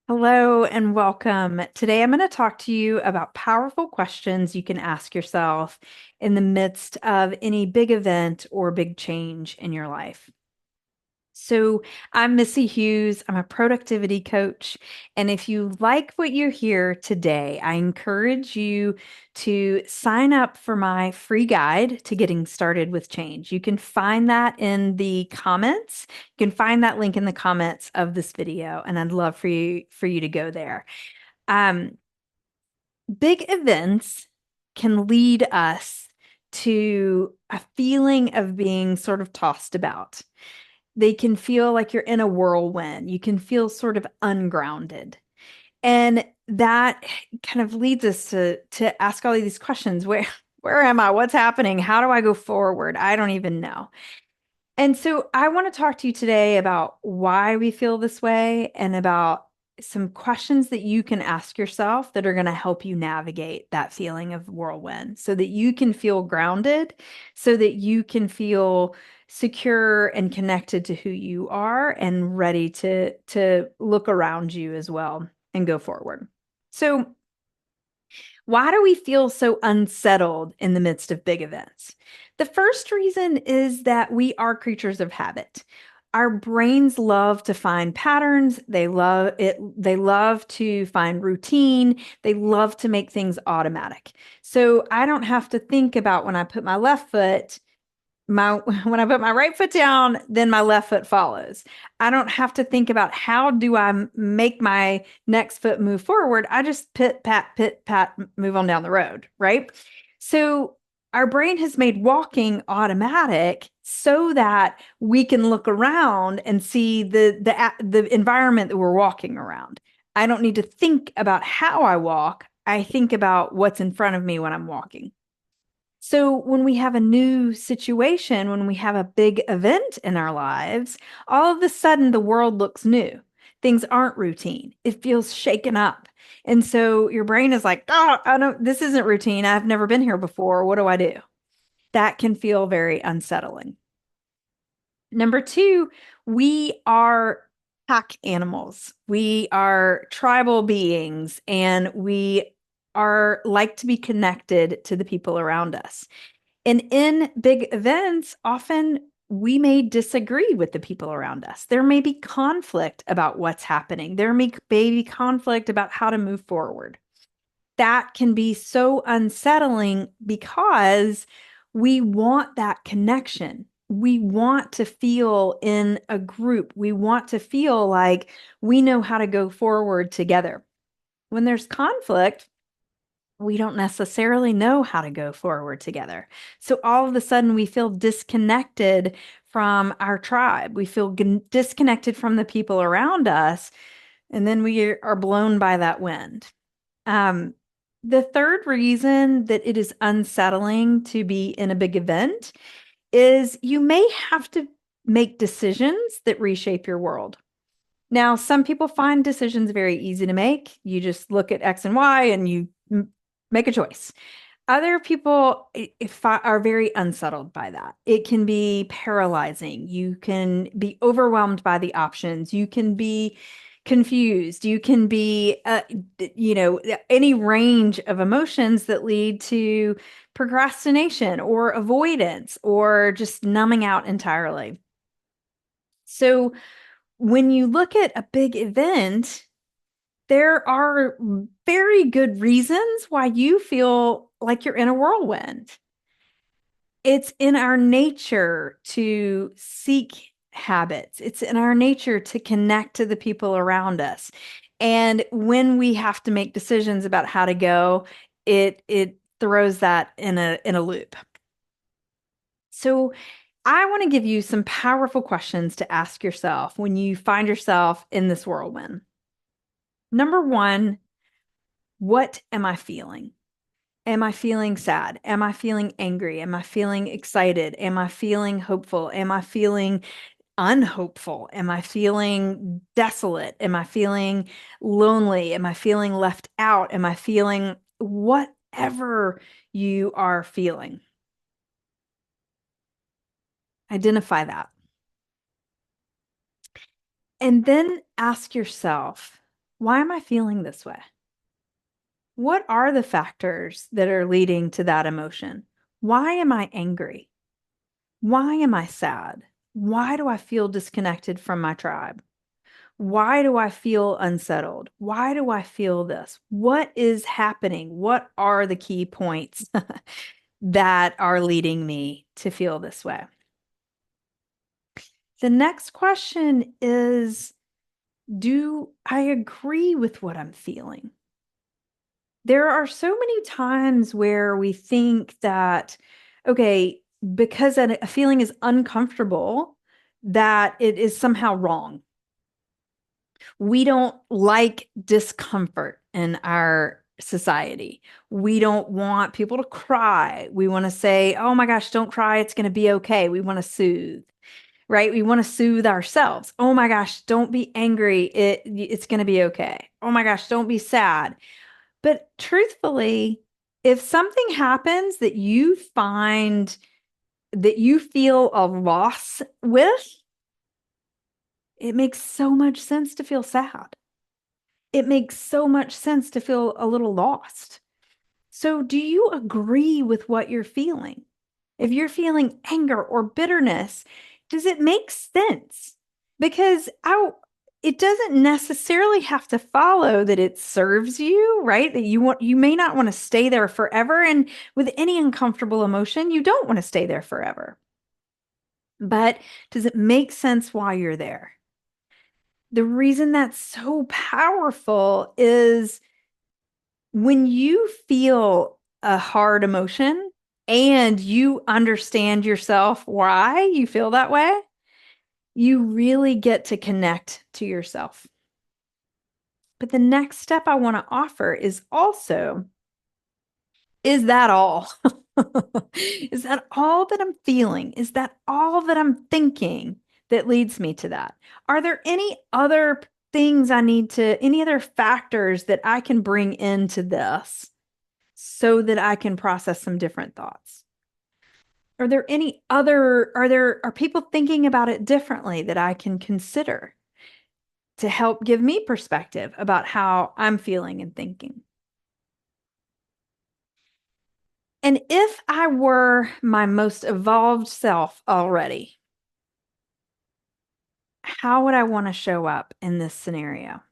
Hello and welcome. Today I'm going to talk to you about powerful questions you can ask yourself in the midst of any big event or big change in your life. So, I'm Missy Hughes. I'm a productivity coach. And if you like what you hear today, I encourage you to sign up for my free guide to getting started with change. You can find that in the comments. You can find that link in the comments of this video, and I'd love for you to go there. Um, Big events can lead us to a feeling of being sort of tossed about. They can feel like you're in a whirlwind. You can feel sort of ungrounded. And that kind of leads us to ask all of these questions. Where am I? What's happening? How do I go forward? I don't even know. And so I want to talk to you today about why we feel this way and about some questions that you can ask yourself that are going to help you navigate that feeling of whirlwind so that you can feel grounded, so that you can feel secure and connected to who you are and ready to look around you as well and go forward. So, why do we feel so unsettled in the midst of big events? The first reason is that we are creatures of habit. Our brains love to find patterns. They love it. They love to find routine. They love to make things automatic. So I don't have to think about when I put my left foot my when I put my right foot down, then my left foot follows. I don't have to think about how do I make my next foot move forward. I just pit, pat, move on down the road, right? So our brain has made walking automatic so that we can look around and see the environment that we're walking around. I don't need to think about how I walk. I think about what's in front of me when I'm walking. So, when we have a new situation, when we have a big event in our lives, all of a sudden the world looks new. Things aren't routine. It feels shaken up. And so your brain is like, oh, I don't, this isn't routine. I've never been here before. What do I do? That can feel very unsettling. Number two, we are pack animals. We are tribal beings and we are like to be connected to the people around us. And in big events, often we may disagree with the people around us. There may be conflict about what's happening. There may be conflict about how to move forward. That can be so unsettling because we want that connection. We want to feel in a group. We want to feel like we know how to go forward together. When there's conflict, we don't necessarily know how to go forward together. So all of a sudden, we feel disconnected from our tribe. We feel disconnected from the people around us, and then we are blown by that wind. Um, the third reason that it is unsettling to be in a big event is you may have to make decisions that reshape your world. Now, some people find decisions very easy to make. You just look at X and Y and you make a choice. Other people are very unsettled by that. It can be paralyzing. You can be overwhelmed by the options. You can be confused. You can be, any range of emotions that lead to procrastination or avoidance or just numbing out entirely. So when you look at a big event, there are very good reasons why you feel like you're in a whirlwind. It's in our nature to seek habits. It's in our nature to connect to the people around us. And when we have to make decisions about how to go, it throws that in a loop. So I want to give you some powerful questions to ask yourself when you find yourself in this whirlwind. Number one, what am I feeling? Am I feeling sad? Am I feeling angry? Am I feeling excited? Am I feeling hopeful? Am I feeling unhopeful? Am I feeling desolate? Am I feeling lonely? Am I feeling left out? Am I feeling whatever you are feeling? Identify that. And then ask yourself, Why am I feeling this way? What are the factors that are leading to that emotion? Why am I angry? Why am I sad? Why do I feel disconnected from my tribe? Why do I feel unsettled? Why do I feel this? What is happening? What are the key points that are leading me to feel this way? The next question is, do I agree with what I'm feeling? There are so many times where we think that, okay, because a feeling is uncomfortable, that it is somehow wrong. We don't like discomfort in our society. We don't want people to cry. We want to say, oh my gosh, don't cry. It's going to be okay. We want to soothe, right? We want to soothe ourselves. Oh my gosh, don't be angry. It's going to be okay. Oh my gosh, don't be sad. But truthfully, if something happens that you find that you feel a loss with, it makes so much sense to feel sad. It makes so much sense to feel a little lost. So, do you agree with what you're feeling? If you're feeling anger or bitterness, does it make sense? Because it doesn't necessarily have to follow that it serves you, right? That you may not want to stay there forever. And with any uncomfortable emotion, you don't want to stay there forever. But does it make sense while you're there? The reason that's so powerful is when you feel a hard emotion and you understand yourself why you feel that way, you really get to connect to yourself. But the next step I want to offer is also, is that all? Is that all that I'm feeling? Is that all that I'm thinking that leads me to that? Are there any other things any other factors that I can bring into this so that I can process some different thoughts? Are people thinking about it differently that I can consider to help give me perspective about how I'm feeling and thinking? And if I were my most evolved self already, how would I want to show up in this scenario?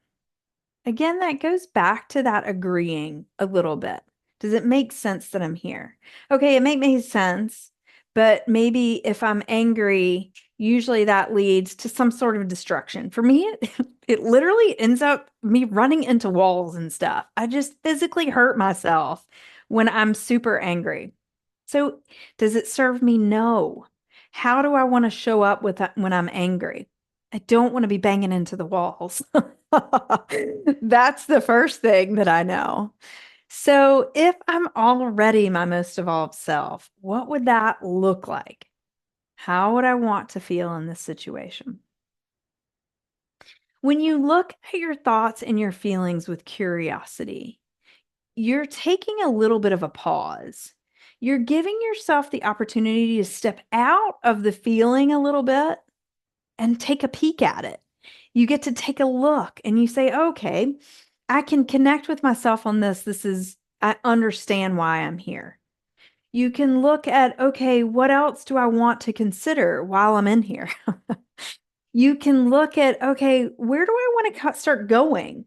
Again, that goes back to that agreeing a little bit. Does it make sense that I'm here? Okay, it makes sense, but maybe if I'm angry, usually that leads to some sort of destruction. For me, it literally ends up me running into walls and stuff. I just physically hurt myself when I'm super angry. So, does it serve me? No. How do I want to show up with when I'm angry? I don't want to be banging into the walls. That's the first thing that I know. So, if I'm already my most evolved self, what would that look like? How would I want to feel in this situation? When you look at your thoughts and your feelings with curiosity, you're taking a little bit of a pause. You're giving yourself the opportunity to step out of the feeling a little bit and take a peek at it. You get to take a look and you say, okay, I can connect with myself on this. I understand why I'm here. You can look at, okay, what else do I want to consider while I'm in here? You can look at, okay, where do I want to start going?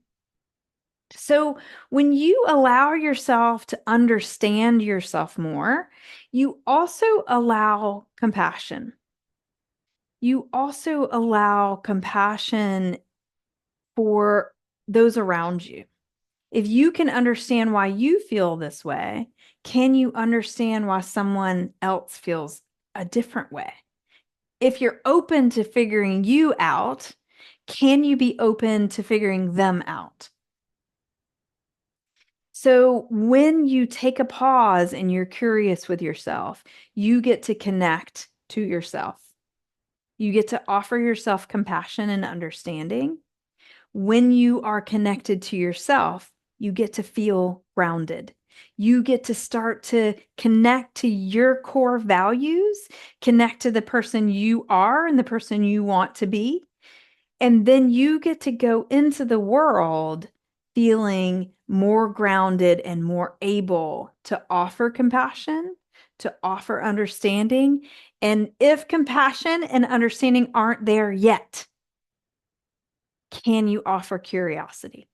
So, when you allow yourself to understand yourself more, you also allow compassion. You also allow compassion for those around you. If you can understand why you feel this way, can you understand why someone else feels a different way? If you're open to figuring you out, can you be open to figuring them out? So when you take a pause and you're curious with yourself, you get to connect to yourself. You get to offer yourself compassion and understanding. When you are connected to yourself, you get to feel grounded. You get to start to connect to your core values, connect to the person you are and the person you want to be. And then you get to go into the world feeling more grounded and more able to offer compassion, to offer understanding. And if compassion and understanding aren't there yet, can you offer curiosity?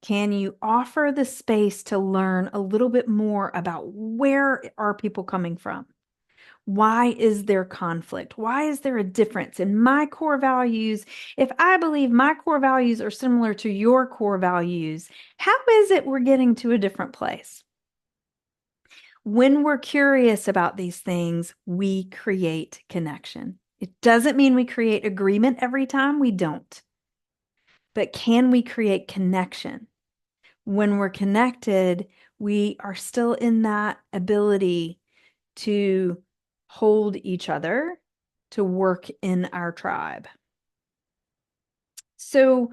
Can you offer the space to learn a little bit more about where are people coming from? Why is there conflict? Why is there a difference in my core values? If I believe my core values are similar to your core values, how is it we're getting to a different place? When we're curious about these things, we create connection. It doesn't mean we create agreement every time, we don't. But can we create connection? When we're connected, we are still in that ability to hold each other, to work in our tribe. So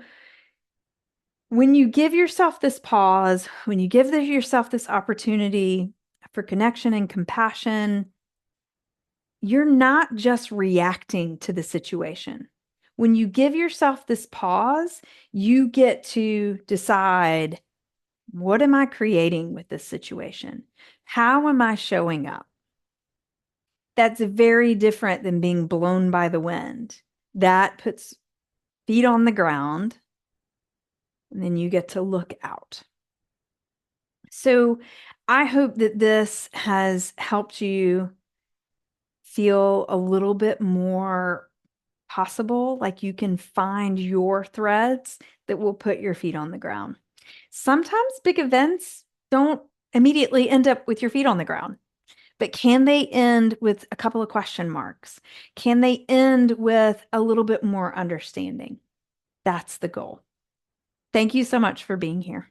when you give yourself this pause, when you give yourself this opportunity for connection and compassion, you're not just reacting to the situation. When you give yourself this pause, you get to decide, what am I creating with this situation? How am I showing up? That's very different than being blown by the wind. That puts feet on the ground, and then you get to look out. So I hope that this has helped you feel a little bit more possible, like you can find your threads that will put your feet on the ground. Sometimes big events don't immediately end up with your feet on the ground. But can they end with a couple of question marks? Can they end with a little bit more understanding? That's the goal. Thank you so much for being here.